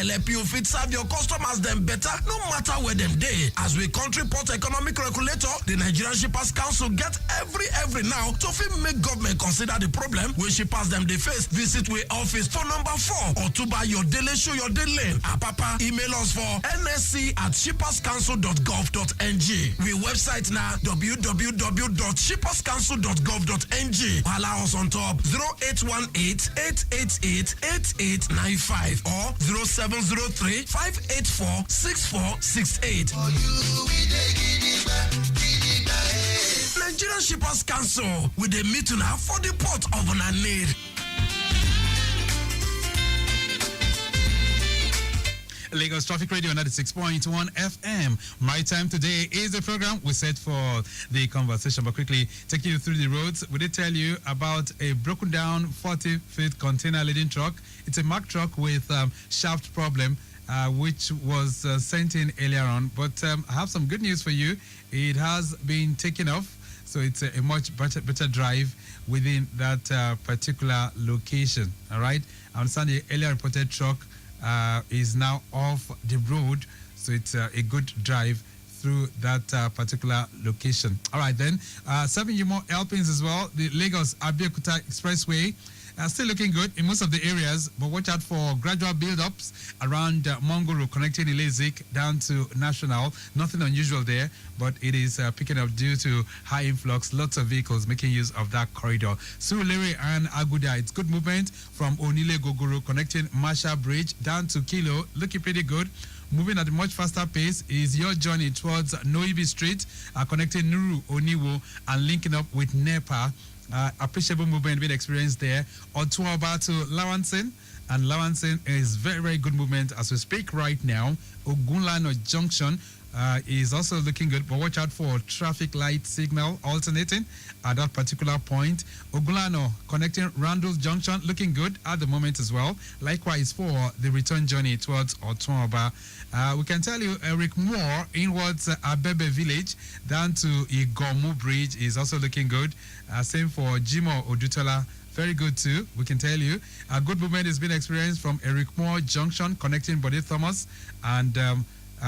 help you fit serve your customers them better, no matter where them day. As we country port economic regulator, the Nigerian Shippers Council get every now to fit make government consider the problem when shippers them they face. Visit we office for number 4 or to buy your daily show your daily lane. Papa email us for nsc@shipperscouncil.gov.ng. We website now www.shipperscouncil.gov.ng. Allow us on top 0818-888-8895 or 0703-584-6468. Nigerian Shippers Council with a meeting for the port of Onanir. Lagos Traffic Radio 96.1 FM. Maritime today is the program we set for the conversation. But quickly taking you through the roads, we did tell you about a broken down 40-foot container laden truck. It's a Mack truck with shaft problem, which was sent in earlier on. But I have some good news for you. It has been taken off, so it's a much better drive within that particular location. All right. I understand the earlier reported truck is now off the road, so it's a good drive through that particular location. All right, then, serving you more helpings as well. The Lagos-Abeokuta Expressway still looking good in most of the areas, but watch out for gradual build-ups around Mongoro connecting Ilezik down to National. Nothing unusual there, but it is picking up due to high influx, lots of vehicles making use of that corridor. Surulere and Aguda, it's good movement from Onile Gogoro connecting Masha Bridge down to Kilo, looking pretty good. Moving at a much faster pace is your journey towards Noibi Street, connecting Nuru, Oniwo, and linking up with Nepa. Appreciable movement being experienced there. Otuoba to Lawansin, and Lawansin is very good movement as we speak right now. Ogunlano Junction is also looking good, but watch out for traffic light signal alternating at that particular point. Ogunlano connecting Randall Junction looking good at the moment as well. Likewise for the return journey towards Otuoba. We can tell you Eric Moore inwards Abebe Village down to Igomu Bridge is also looking good. Same for Jimo Odutola. Very good too, we can tell you. A good movement has been experienced from Eric Moore Junction connecting Bode Thomas and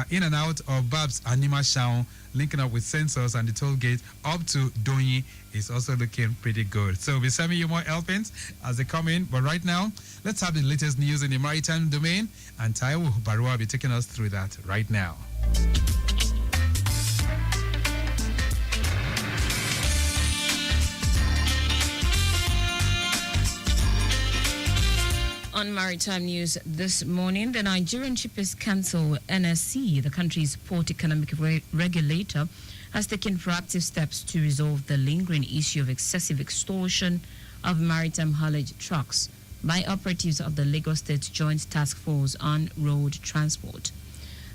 in and out of Babs Anima Shaun, linking up with sensors and the toll gate up to Donyi is also looking pretty good. So we'll be sending you more helpings as they come in. But right now, let's have the latest news in the maritime domain, and Taiwo Barua will be taking us through that right now. On maritime news this morning, the Nigerian Shippers Council, NSC, the country's port economic regulator, has taken proactive steps to resolve the lingering issue of excessive extortion of maritime haulage trucks by operatives of the Lagos State Joint Task Force on Road Transport.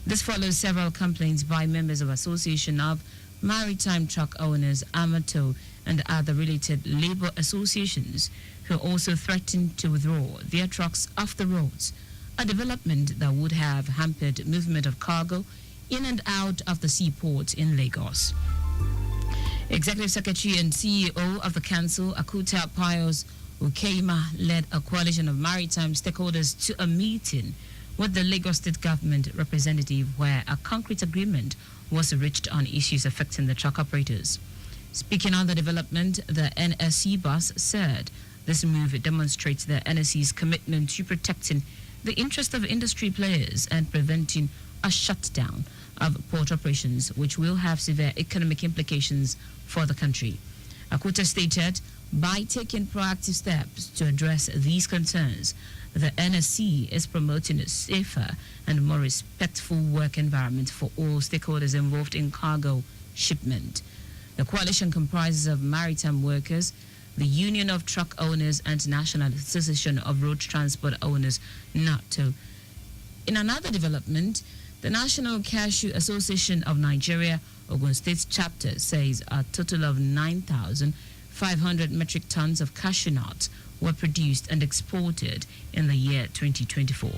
This follows several complaints by members of Association of Maritime Truck Owners, AMATO, and other related labor associations who also threatened to withdraw their trucks off the roads, a development that would have hampered movement of cargo in and out of the seaport in Lagos. Executive Secretary and CEO of the Council, Akuta Pius Ukeima, led a coalition of maritime stakeholders to a meeting with the Lagos State government representative where a concrete agreement was reached on issues affecting the truck operators. Speaking on the development, the NSC boss said this move demonstrates the NSC's commitment to protecting the interest of industry players and preventing a shutdown of port operations, which will have severe economic implications for the country. Akuta stated, by taking proactive steps to address these concerns, the NSC is promoting a safer and more respectful work environment for all stakeholders involved in cargo shipment. The coalition comprises of maritime workers, the Union of Truck Owners, and National Association of Road Transport Owners, NATO. In another development, the National Cashew Association of Nigeria, Ogun State chapter, says a total of 9,500 metric tons of cashew nuts were produced and exported in the year 2024.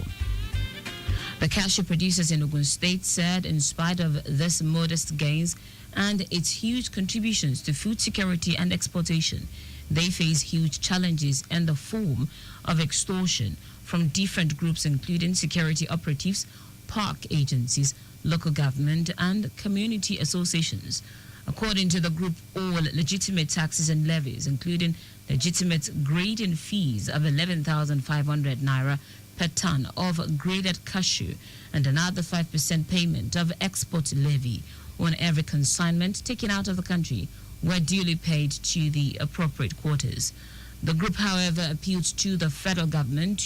The cashew producers in Ogun State said in spite of this modest gains and its huge contributions to food security and exportation, they face huge challenges in the form of extortion from different groups, including security operatives, park agencies, local government, and community associations. According to the group, all legitimate taxes and levies, including legitimate grading fees of 11,500 naira per ton of graded cashew and another 5% payment of export levy on every consignment taken out of the country, were duly paid to the appropriate quarters. The group, however, appealed to the federal government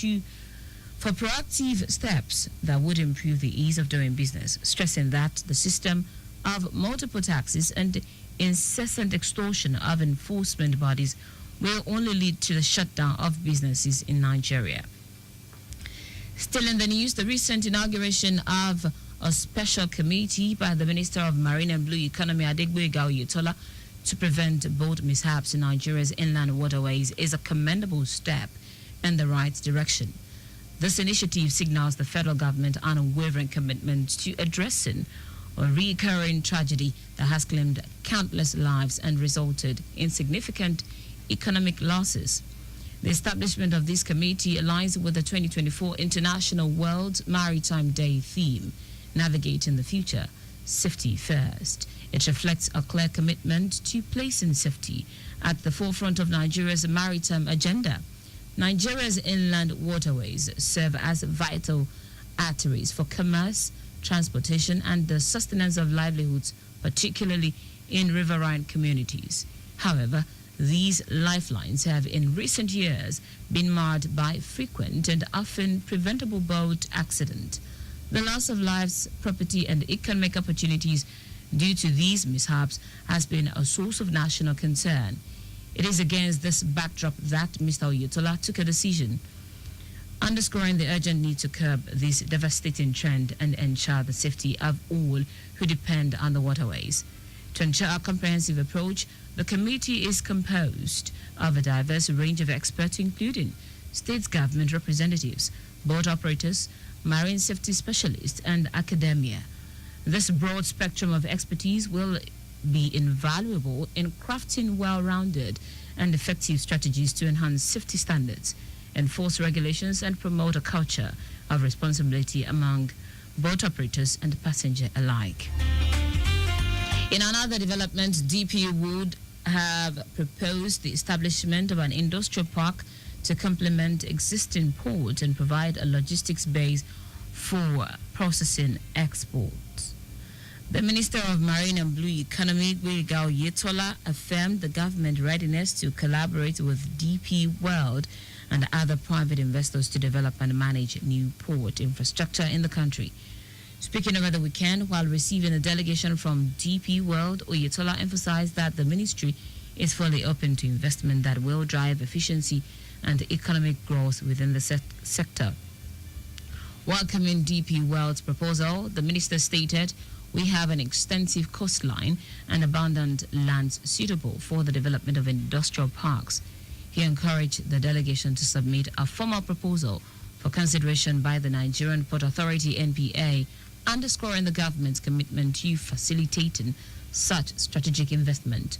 for proactive steps that would improve the ease of doing business, stressing that the system of multiple taxes and incessant extortion of enforcement bodies will only lead to the shutdown of businesses in Nigeria. Still in the news, the recent inauguration of a special committee by the Minister of Marine and Blue Economy, Adegboyega Oyetola, to prevent boat mishaps in Nigeria's inland waterways is a commendable step in the right direction. This initiative signals the federal government's unwavering commitment to addressing a recurring tragedy that has claimed countless lives and resulted in significant economic losses. The establishment of this committee aligns with the 2024 International World Maritime Day theme, Navigating the Future, Safety First. It reflects a clear commitment to placing safety at the forefront of Nigeria's maritime agenda. Nigeria's inland waterways serve as vital arteries for commerce, transportation, and the sustenance of livelihoods, particularly in riverine communities. However, these lifelines have in recent years been marred by frequent and often preventable boat accidents. The loss of lives, property, and economic opportunities due to these mishaps has been a source of national concern. It is against this backdrop that Mr. Oyetola took a decision, underscoring the urgent need to curb this devastating trend and ensure the safety of all who depend on the waterways. To ensure a comprehensive approach, the committee is composed of a diverse range of experts, including state government representatives, boat operators, marine safety specialists, and academia. This broad spectrum of expertise will be invaluable in crafting well-rounded and effective strategies to enhance safety standards, enforce regulations, and promote a culture of responsibility among boat operators and passengers alike. In another development, DP would have proposed the establishment of an industrial park to complement existing ports and provide a logistics base for processing exports. The Minister of Marine and Blue Economy, Adegboyega Oyetola, affirmed the government readiness to collaborate with DP World and other private investors to develop and manage new port infrastructure in the country. Speaking over the weekend while receiving a delegation from DP World, Oyetola emphasized that the ministry is fully open to investment that will drive efficiency and economic growth within the sector. Welcoming DP World's proposal, the minister stated, "We have an extensive coastline and abundant lands suitable for the development of industrial parks." He encouraged the delegation to submit a formal proposal for consideration by the Nigerian Port Authority (NPA), underscoring the government's commitment to facilitating such strategic investment.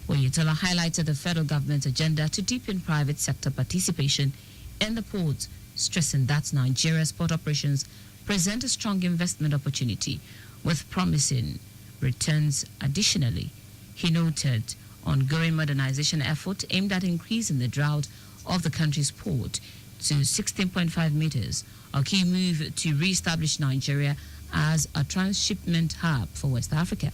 Oyetola highlighted the federal government's agenda to deepen private sector participation in the ports, stressing that Nigeria's port operations present a strong investment opportunity with promising returns. Additionally, he noted ongoing modernization effort aimed at increasing the drought of the country's port to 16.5 meters, a key move to re-establish Nigeria as a transshipment hub for West Africa.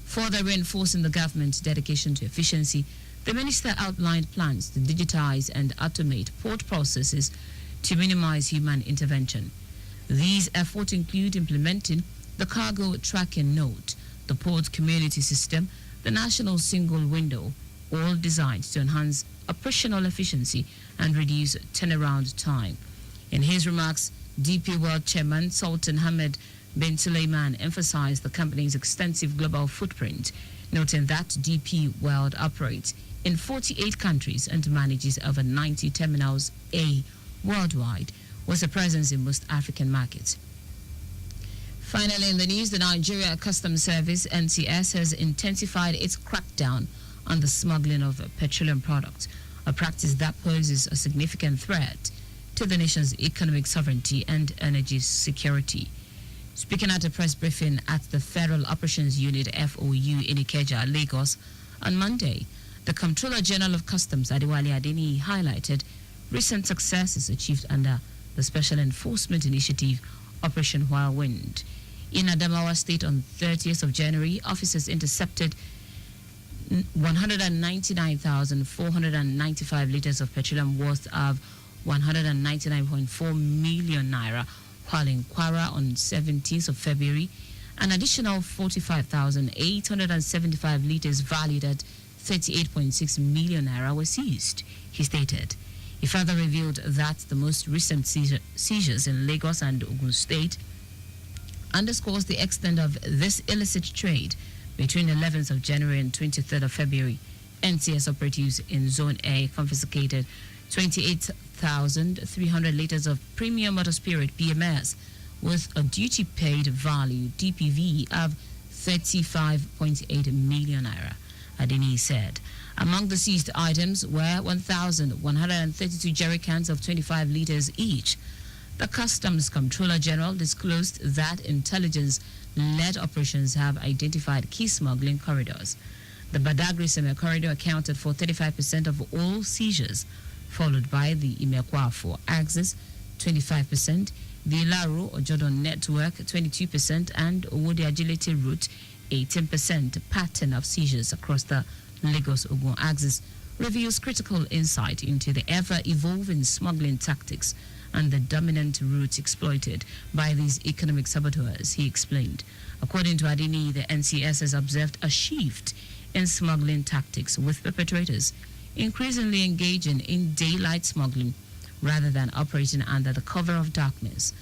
Further reinforcing the government's dedication to efficiency, the minister outlined plans to digitize and automate port processes to minimize human intervention. These efforts include implementing the cargo tracking node, the port community system, the national single window, all designed to enhance operational efficiency and reduce turnaround time. In his remarks, DP World Chairman Sultan Hamid bin Suleiman emphasized the company's extensive global footprint, noting that DP World operates in 48 countries and manages over 90 terminals worldwide, with a presence in most African markets. Finally, in the news, the Nigeria Customs Service (NCS) has intensified its crackdown on the smuggling of petroleum products, a practice that poses a significant threat to the nation's economic sovereignty and energy security. Speaking at a press briefing at the Federal Operations Unit FOU in Ikeja, Lagos, on Monday, the Comptroller General of Customs, Adewale Adeniyi, highlighted recent successes achieved under the Special Enforcement Initiative Operation Whirlwind. In Adamawa State on 30th of January, officers intercepted 199,495 liters of petroleum worth of 199.4 million naira, while in Kwara on 17th of February, an additional 45,875 liters valued at 38.6 million naira were seized, he stated. He further revealed that the most recent seizures in Lagos and Ogun State underscores the extent of this illicit trade. Between 11th of January and 23rd of February, NCS operatives in Zone A confiscated 28,300 liters of premium motor spirit PMS with a duty paid value DPV of 35.8 million naira, Adeniyi said. Among the seized items were 1,132 jerry cans of 25 liters each. The Customs Comptroller General disclosed that intelligence-led operations have identified key smuggling corridors. The Badagry-Seme corridor accounted for 35% of all seizures, followed by the Imekwafo axis, 25%, the Ilaro or Jordan network, 22%, and Owode Agility route, 18%. Pattern of seizures across the Lagos-Ogun axis reveals critical insight into the ever-evolving smuggling tactics and the dominant routes exploited by these economic saboteurs, he explained. According to Adeniyi, the NCS has observed a shift in smuggling tactics, with perpetrators increasingly engaging in daylight smuggling rather than operating under the cover of darkness.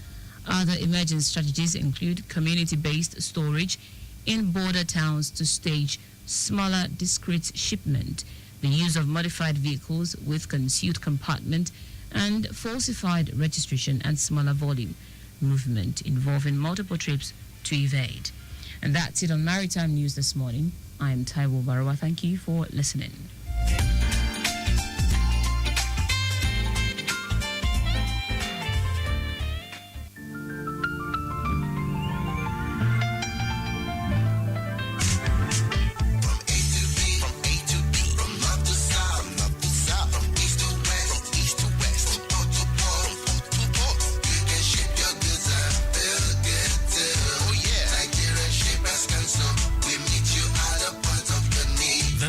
Other emerging strategies include community-based storage in border towns to stage smaller, discrete shipment, the use of modified vehicles with concealed compartment, and falsified registration and smaller volume movement involving multiple trips to evade. And that's it on Maritime News this morning. I am Taiwo Barawa. Thank you for listening.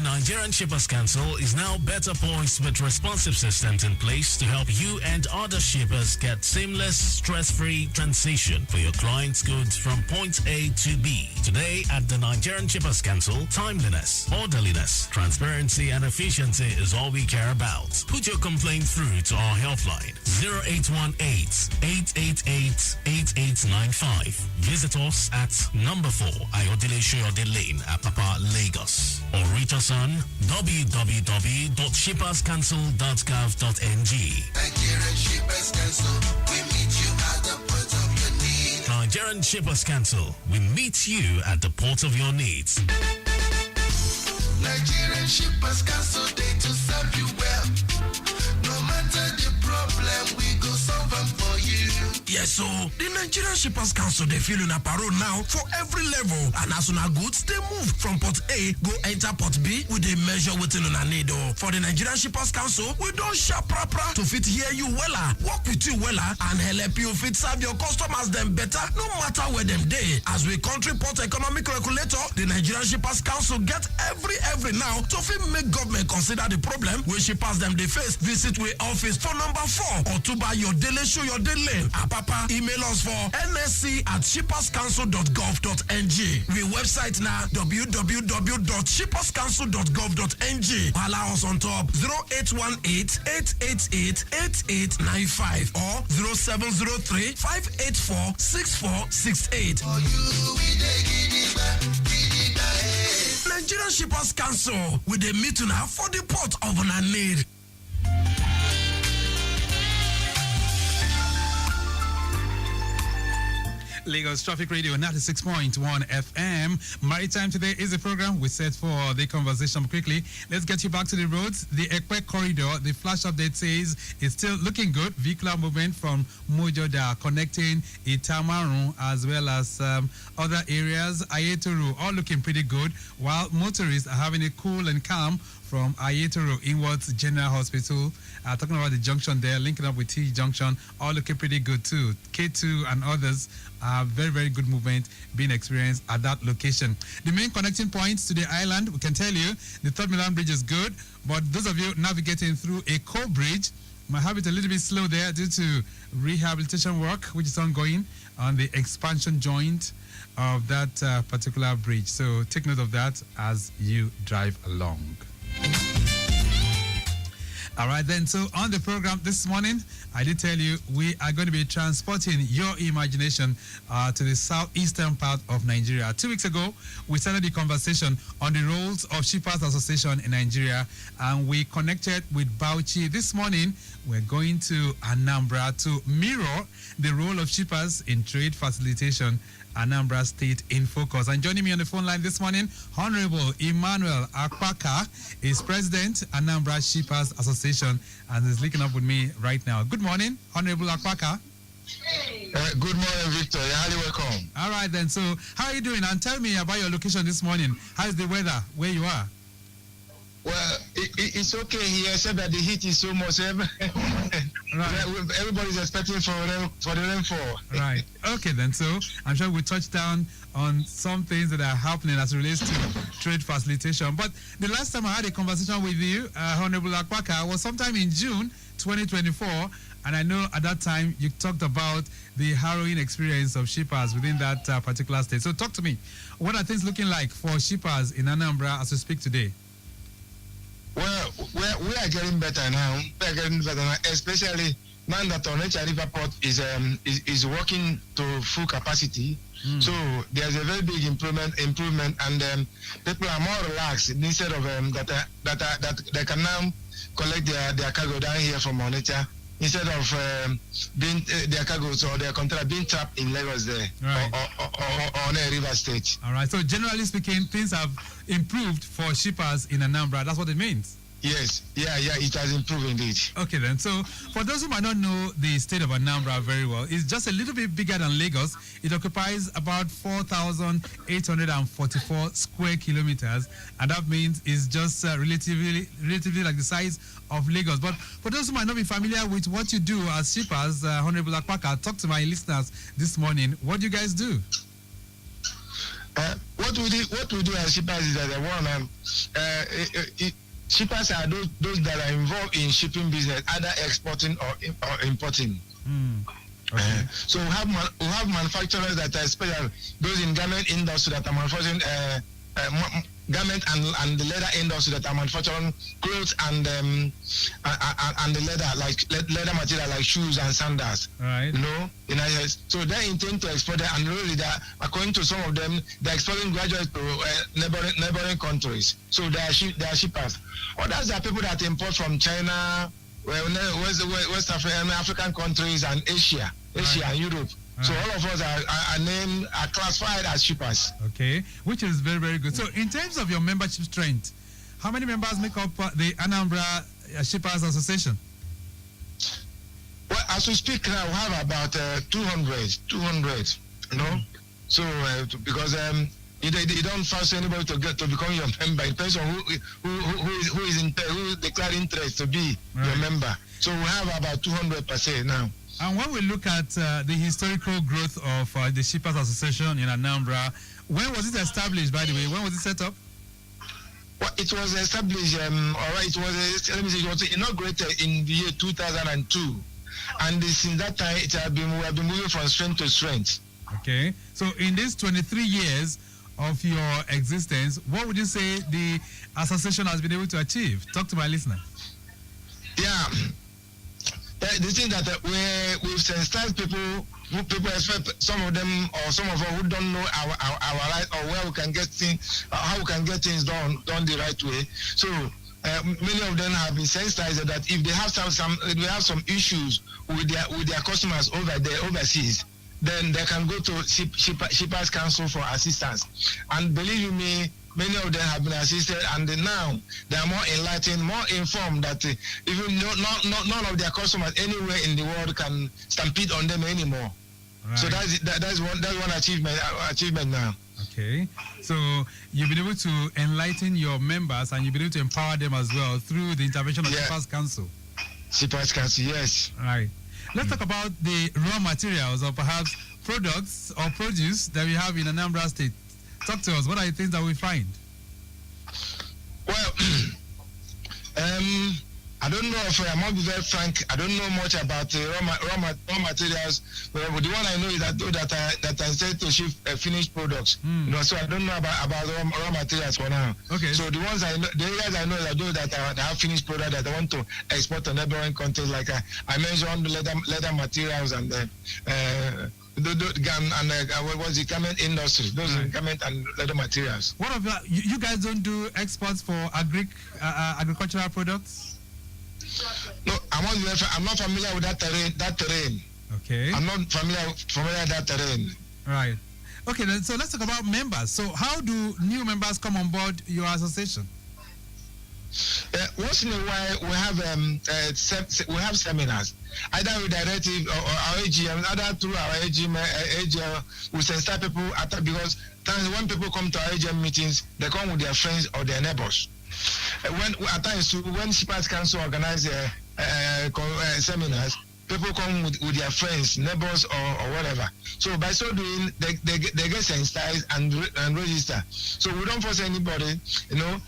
Nigerian Shippers Council is now better poised with responsive systems in place to help you and other shippers get seamless, stress-free transition for your clients' goods from point A to B. Today at the Nigerian Shippers Council, timeliness, orderliness, transparency and efficiency is all we care about. Put your complaint through to our helpline 0818-888-8895. Visit us at number 4 Ayodele Shoyode Lane, Apapa, Lagos, or reach us on www.shipperscouncil.gov.ng. Nigerian Shippers Council, we meet you at the point of your need. Nigerian Shippers Council, we meet you at the port of your needs. Nigerian Shippers Council, they to serve you well. No matter the problem, we go solve them for you. Yes, so the Nigerian Shippers Council, they feel in a parole now for every level. And as soon as goods, they move from port A, go enter port B, with a measure within on a need. For the Nigerian Shippers Council, we don't sharp proper to fit hear you wella, work with you wella, and help you fit serve your customers them better, no matter where them day. As we country port economic regulator, the Nigerian Shippers Council get every now to fit make government consider the problem when shippers them they face. Visit we office for number 4 or to buy your daily show your daily. Papa, email us for nsc@shipperscouncil.gov.ng. We website now www.shipperscouncil.gov.ng. Allow us on top 0818-888-8895 or 0703-584-6468. For you, we dey gidigba. Nigerian Shippers Council with the meeting now for the port of our need. Lagos Traffic Radio 96.1 FM. Maritime today is a program we set for the conversation quickly. Let's get you back to the roads. The Ekpe corridor, the flash update says it's still looking good. Vehicular movement from Mojoda connecting Itamarun as well as other areas. Ayetoro all looking pretty good, while motorists are having a cool and calm from Ayetoro inwards General Hospital. Talking about the junction there, linking up with T Junction, all looking pretty good too. K2 and others are very, very good movement being experienced at that location. The main connecting points to the island, we can tell you, the Third Milan Bridge is good, but those of you navigating through a core bridge might have it a little bit slow there due to rehabilitation work, which is ongoing on the expansion joint of that particular bridge. So take note of that as you drive along. All right, then. So on the program this morning, I did tell you we are going to be transporting your imagination to the southeastern part of Nigeria. 2 weeks ago, we started the conversation on the roles of Shippers Association in Nigeria, and we connected with Bauchi. This morning, we're going to Anambra to mirror the role of shippers in trade facilitation. Anambra State in focus. And joining me on the phone line this morning, Honorable Emmanuel Akpaka is President, Anambra Shippers Association, and is linking up with me right now. Good morning, Honorable Akpaka. Good morning, Victor. You're highly welcome. All right, then. So, how are you doing? And tell me about your location this morning. How's the weather where you are? Well, it's okay here, except that the heat is so much. Right. Everybody's expecting for the rainfall. Right. Okay, then. So I'm sure we touched down on some things that are happening as it relates to trade facilitation. But the last time I had a conversation with you, Honorable Akpaka, was sometime in June 2024. And I know at that time you talked about the harrowing experience of shippers within that particular state. So talk to me. What are things looking like for shippers in Anambra as we speak today? Well, we are getting better now. We are getting better now, especially now that Onitsha River Port is working to full capacity. So there's a very big improvement, and people are more relaxed instead of that they can now collect their cargo down here from Onitsha instead of being their cargoes or their contract being trapped in Lagos there, right, or on a river state. All right. So generally speaking, things have improved for shippers in Anambra. That's what it means. Yes. Yeah. It has improved indeed. Okay then. So for those who might not know the state of Anambra very well, it's just a little bit bigger than Lagos. It occupies about 4,844 square kilometers, and that means it's just relatively like the size of Lagos. But for those who might not be familiar with what you do as shippers, Honorable Akpaka, talk to my listeners this morning. What do you guys do? What we do as shippers is that shippers are those that are involved in shipping business, either exporting or importing. Okay. So we have manufacturers that are special, those in garment industry that are manufacturing garment and the leather industry that are manufacturing clothes and the leather, like leather material like shoes and sandals. Right. You know, so they intend to export it, and really that according to some of them, they're exporting gradually to neighboring countries. So they are shippers. Others are people that import from China, West African countries, and Asia and Europe. So all of us are classified as shippers. Okay, which is very, very good. So in terms of your membership strength, how many members make up the Anambra Shippers Association? Well, as we speak now, we have about 200, you know. So because you don't force anybody to become your member. It depends on who declared interest to be your member. So we have about 200 per se now. And when we look at the historical growth of the Shippers Association in Anambra, when was it established, by the way? When was it set up? Well, it was established, it was inaugurated in the year 2002. And since that time, we have been moving from strength to strength. Okay. So in these 23 years of your existence, what would you say the association has been able to achieve? Talk to my listener. Yeah. The thing that we've sensitized people expect some of them or some of us who don't know our right or where we can get things, how we can get things done the right way. So many of them have been sensitized that if they have some issues with their customers over there overseas, then they can go to Shippers Council for assistance. And believe you me, many of them have been assisted, and now they are more enlightened, more informed that even none of their customers anywhere in the world can stampede on them anymore. Right. So that's one achievement now. Okay, so you've been able to enlighten your members and you've been able to empower them as well through the intervention of the Shippers Council. Shippers Council, yes. Right. Let's talk about the raw materials or perhaps products or produce that we have in Anambra State. Talk to us. What are the things that we find? Well, I don't know if I must be very frank. I don't know much about raw materials. But the one I know is that I said to ship finished products. You know, so I don't know about raw materials for now. Okay. So the ones the areas I know are those that have finished products that I want to export to neighboring countries. Like I mentioned, leather materials and what was the garment industry? Those are garment and leather materials. What of you guys don't do exports for agricultural products? No, I'm not familiar with that terrain. Okay. I'm not familiar with that terrain. Right. Okay, then, so let's talk about members. So how do new members come on board your association? Once in a while, we have seminars, either with directive or our AGM, either through our AGM, we start people because when people come to our AGM meetings, they come with their friends or their neighbors. When Shippers Council organize seminars, people come with their friends, neighbors, or whatever. So by so doing, they get sensitized and register. So we don't force anybody, we don't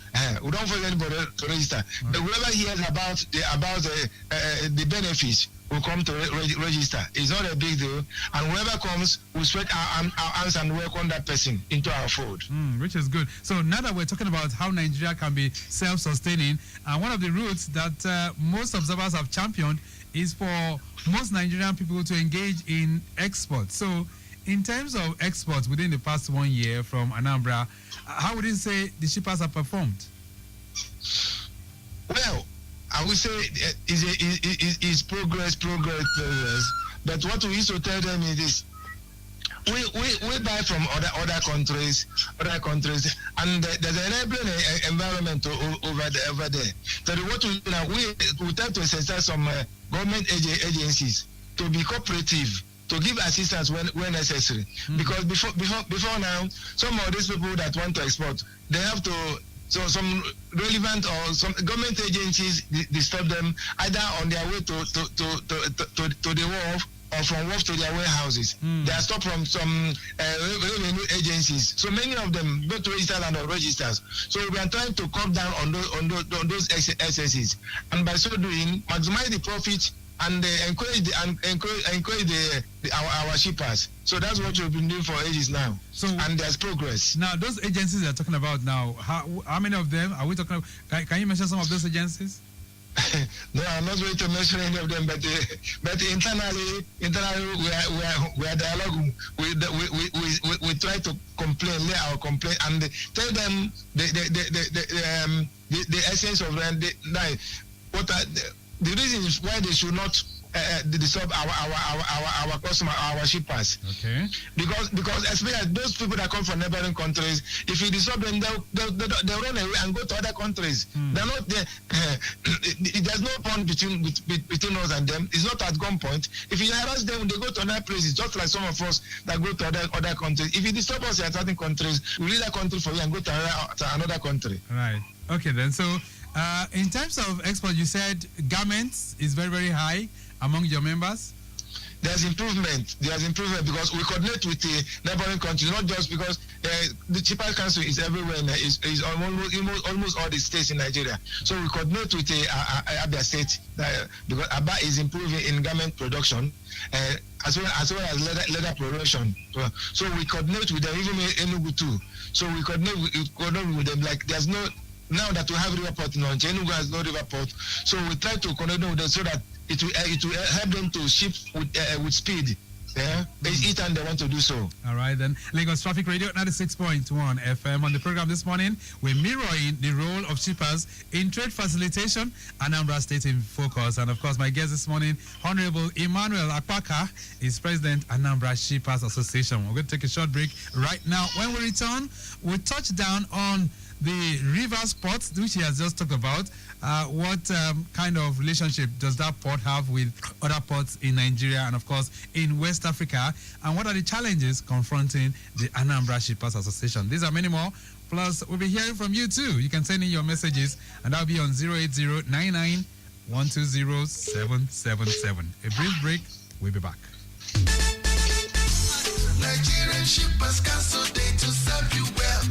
force anybody to register. But whoever hears about the benefits will come to register. It's not a big deal. And whoever comes, we spread our arms and welcome that person into our fold. Which is good. So now that we're talking about how Nigeria can be self-sustaining, one of the routes that most observers have championed is for most Nigerian people to engage in exports. So in terms of exports within the past 1 year from Anambra, how would you say the shippers have performed? Well, I would say it's progress. But what we used to tell them is this: we buy from other countries, and there's an enabling environment over there. So what we do now, we try to sensitize some government agencies to be cooperative, to give assistance when necessary. Because before now, some of these people that want to export, they have to. So some relevant or some government agencies disturb them either on their way to the wharf or from wharf to their warehouses. They are stopped from some revenue agencies. So many of them don't register and not registers. So we are trying to cut down on those excesses, and by so doing, maximize the profit and encourage our shippers. So that's what we've been doing for ages now. So, and there's progress. Now, those agencies you're talking about now, how many of them are we talking about? Can you mention some of those agencies? No, I'm not going to mention any of them, but internally we are dialoguing. We try to lay our complaint, and tell them the essence of the reason is why they should not disturb our customer, our shippers. Okay. Because especially those people that come from neighboring countries, if you disturb them, they'll run away and go to other countries. They're not there. There's no bond between us and them. It's not at gunpoint. If you harass them, they go to other places, just like some of us that go to other countries. If you disturb us in certain countries, we leave that country for you and go to another country. Right. Okay then. So in terms of export, you said garments is very, very high among your members. There's improvement because we coordinate with the neighboring countries, not just because the Shippers Council is everywhere, is almost all the states in Nigeria. So we coordinate with the Abia State because Aba is improving in garment production as well as leather production. So we coordinate with them, even Enugu too. So we coordinate with them. Like there's no, now that we have river port in Enugu has no river port. So we try to connect with them so that it will help them to ship with speed Yeah, it's each time they want to do so. All right, then. Lagos Traffic Radio 96.1 FM. On the program this morning, we're mirroring the role of shippers in trade facilitation, Anambra State in focus. And of course, my guest this morning, Honorable Emmanuel Akpaka, is President Anambra Shippers Association. We're going to take a short break right now. When we return, we'll touch down on the rivers port, which he has just talked about. What kind of relationship does that port have with other ports in Nigeria and, of course, in West Africa? And what are the challenges confronting the Anambra Shippers Association? These are many more. Plus, we'll be hearing from you, too. You can send in your messages, and that'll be on 08099 120 A brief break. We'll be back. Nigerian Shippers Council, they to serve you well.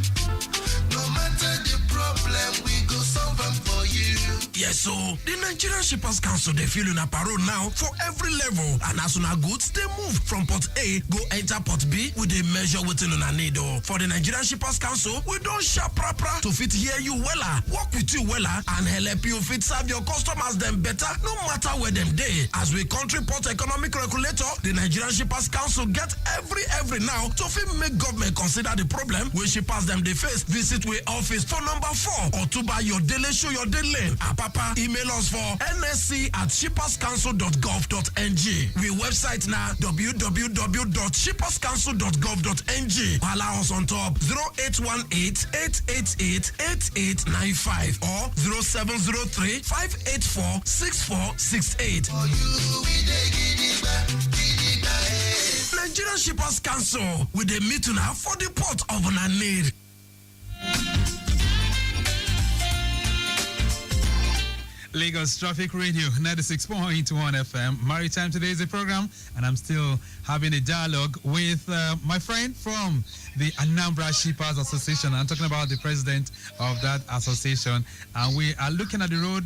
No matter the problem, we go solve them for you. Yes, so the Nigerian Shippers Council, they feel in a parole now for every level. And as soon as goods, they move from port A, go enter port B with a measure within on a needle. For the Nigerian Shippers Council, we don't sharp proper to fit hear you wella, work with you wella, and help you fit serve your customers them better, no matter where them day. As we country port economic regulator, the Nigerian Shippers Council get every now to fit make government consider the problem when shippers them they face. Visit we office for number 4 or to buy your daily show your daily. Papa, email us for nsc@shipperscouncil.gov.ng. We website now www.shipperscouncil.gov.ng. Allow us on top 0818-888-8895 or 0703-584-6468. For you, we dey gidigba, gidigba, eh. Nigerian Shippers Council with a meeting now for the port of Nanir. Lagos Traffic Radio 96.1 FM. Maritime today is a program, and I'm still having a dialogue with my friend from the Anambra Shippers Association. I'm talking about the president of that association, and we are looking at the role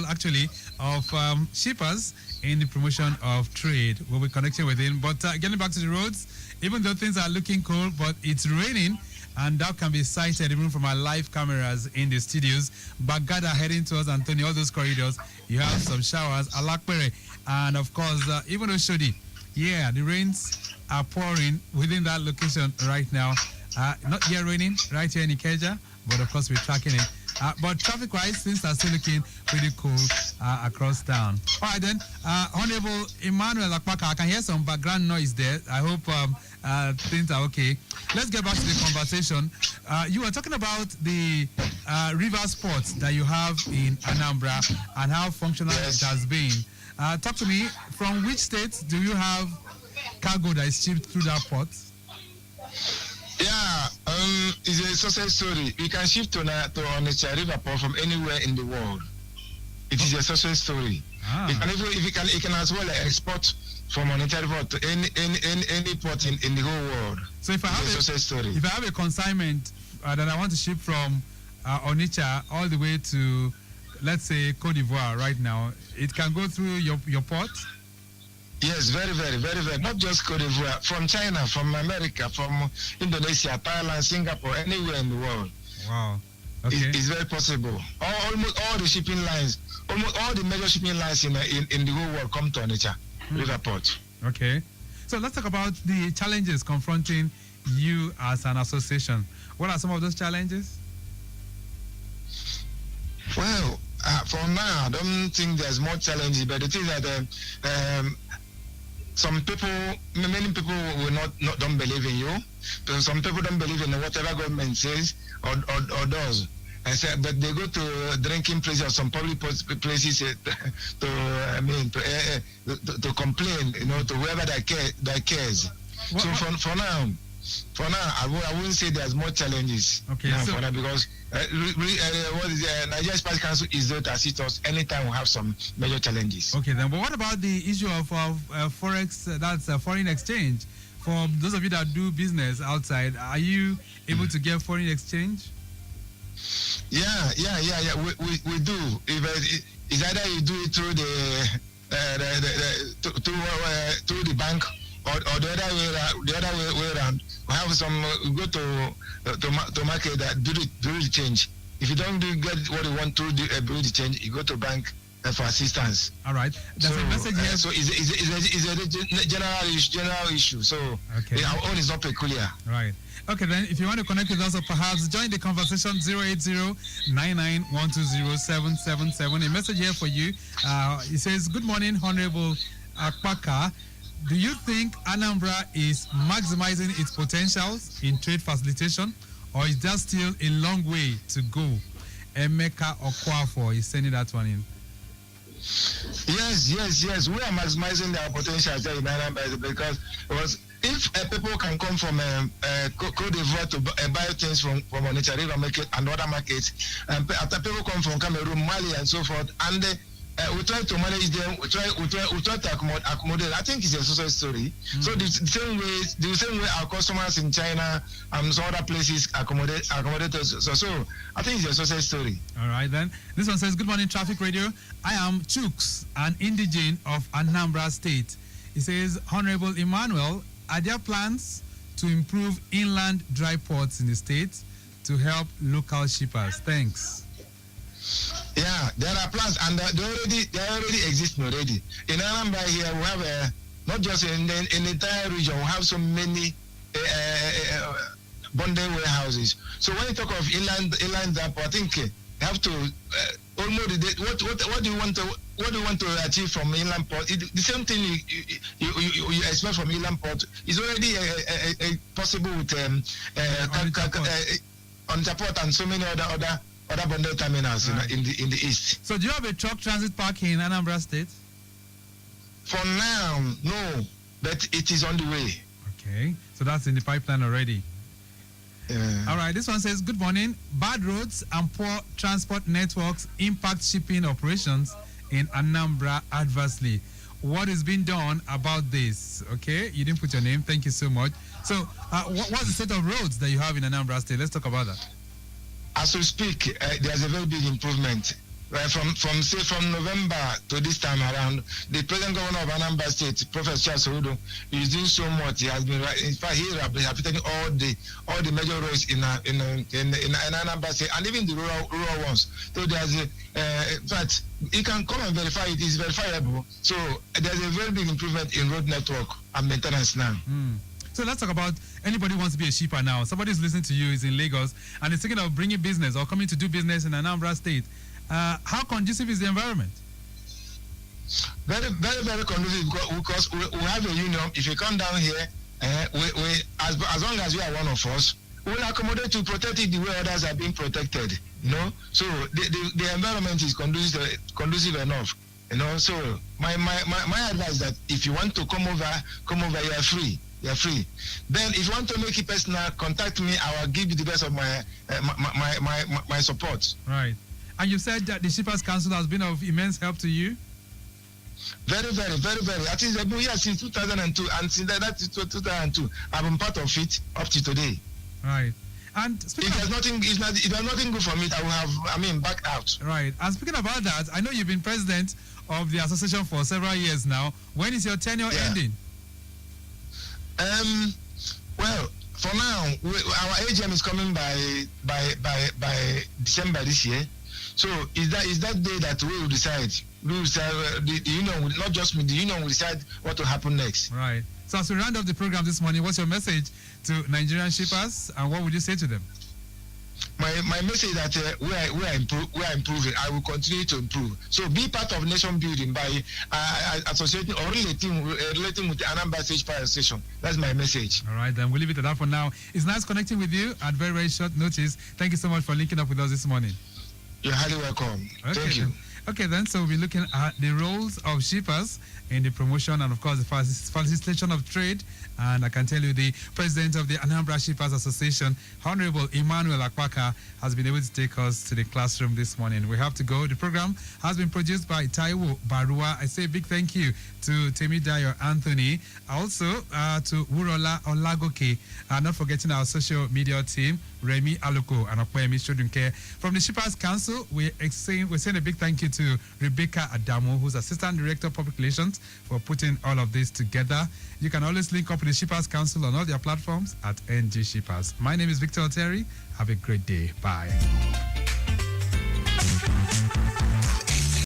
actually of shippers in the promotion of trade. We'll be connecting with him, but getting back to the roads, even though things are looking cold, but it's raining. And that can be sighted even from our live cameras in the studios. Bagada heading towards Antonio, all those corridors, you have some showers. Alakpere, and of course, even Oshodi. Yeah, the rains are pouring within that location right now. Not yet raining right here in Ikeja, but of course we're tracking it. But traffic-wise, things are still looking pretty cool across town. All right then, Honorable Emmanuel Akpaka, I can hear some background noise there. I hope things are okay. Let's get back to the conversation. You were talking about the river sports that you have in Anambra and how functional it has been. Talk to me, from which states do you have cargo that is shipped through that port? Yeah, it's a success story. We can ship to Onitsha River Port from anywhere in the world. It is a success story. It can as well export from Onitsha River to any port in the whole world. So if I have a success story. If I have a consignment that I want to ship from Onitsha all the way to, let's say, Cote d'Ivoire right now, it can go through your port? Yes, very, very, very, very. Not just Cote d'Ivoire, from China, from America, from Indonesia, Thailand, Singapore, anywhere in the world. Wow. Okay. It's very possible. Almost all the shipping lines, almost all the major shipping lines in the whole world come to Onitsha River Port. Okay. So let's talk about the challenges confronting you as an association. What are some of those challenges? Well, for now, I don't think there's more challenges, but the thing is that many people will don't believe in you. Some people don't believe in whatever government says or does. But they go to drinking places or some public places to complain, to whoever that cares. So for now, I wouldn't say there's more challenges. Okay. For now, because Nigeria Spice Council is there to assist us anytime we have some major challenges. Okay, then. But what about the issue of forex? That's foreign exchange. For those of you that do business outside, are you able to get foreign exchange? Yeah. We do. It's either you do it through through the bank or the other way around. We have some. We go to market that do the change. If you don't get what you want to do the change, you go to bank for assistance. All right. There's a message here. So it's a general issue. So okay. Our own is not peculiar. Right. Okay, then if you want to connect with us or perhaps join the conversation, 080-99-120-777. A message here for you. It says, good morning, Honorable Akpaka. Do you think Anambra is maximizing its potentials in trade facilitation, or is there still a long way to go? Emeka Okwafo is sending that one in. Yes. We are maximizing our potential there in Anambra because if people can come from Cote d'Ivoire to buy things from Oteri market and other markets, and people come from Cameroon, Mali, and so forth, and we try to manage them. We try to accommodate. I think it's a success story. So the same way our customers in China and some other places accommodate us. So I think it's a success story. All right then. This one says, good morning, Traffic Radio. I am Chooks, an indigene of Anambra State. It says, Honorable Emmanuel, are there plans to improve inland dry ports in the state to help local shippers? Thanks. Yeah, there are plans, and they already exist already. In Anambra here, we have not just in the entire region, we have so many bonded warehouses. So when you talk of inland dry port, I think you have to almost what do you want to achieve from inland port? The same thing you expect from inland port is already possible with on port and so many other bonded terminals in the east. So do you have a truck transit park in Anambra State? For now, no, but it is on the way. Okay, so that's in the pipeline already. All right, this one says, good morning. Bad roads and poor transport networks impact shipping operations in Anambra adversely. What is being done about this? Okay, you didn't put your name. Thank you so much. So what's the state of roads that you have in Anambra State? Let's talk about that. As we speak, there's a very big improvement. From November to this time around, the present governor of Anambra State, Professor Sorudo, is doing so much. He has been, in fact, he rehabilitating all the major roads in Anambra State, and even the rural ones. So there's in fact, he can come and verify it. It's verifiable. So there's a very big improvement in road network and maintenance now. So let's talk about anybody who wants to be a shipper now. Somebody who's listening to you is in Lagos and is thinking of bringing business or coming to do business in Anambra State. How conducive is the environment? Very, very, very conducive because we have a union. If you come down here, we as long as you are one of us, we will accommodate to protect it the way others are being protected. You know, so the environment is conducive enough. You know, so my advice is that if you want to come over, you are free. You're free. Then, if you want to make it personal, contact me. I will give you the best of my support. Right. And you said that the Shippers Council has been of immense help to you. Very, very, very, very. I think they've been here since 2002, and since that 2002, I've been part of it up to today. Right. And if there's nothing good from it, I will have back out. Right. And speaking about that, I know you've been president of the association for several years now. When is your tenure ending? Well, for now, our AGM is coming by December this year. So is that day that we will decide? The union will, not just me, the union will decide what will happen next. Right. So as we round up the program this morning, what's your message to Nigerian shippers, and what would you say to them? My message that we are improving. I will continue to improve. So be part of nation building by associating or relating with the Anambra State Fire Station. That's my message. All right, then we'll leave it at that for now. It's nice connecting with you at very, very short notice. Thank you so much for linking up with us this morning. You're highly welcome. Okay, Thank you. Okay, then, so we'll be looking at the roles of shippers in the promotion and, of course, the facilitation of trade. And I can tell you the president of the Anambra Shippers Association, Honorable Emmanuel Akpaka, has been able to take us to the classroom this morning. We have to go. The program has been produced by Taiwo Barua. I say a big thank you to Temidayo Anthony, also to Wurola Olagoke, not forgetting our social media team, Remy Aluko and Okwemi Shodunke. From the Shippers Council, we're saying a big thank you to Rebecca Adamo, who's Assistant Director of Public Relations, for putting all of this together. You can always link up with the Shippers Council on all their platforms at NG Shippers. My name is Victor Oteri. Have a great day. Bye.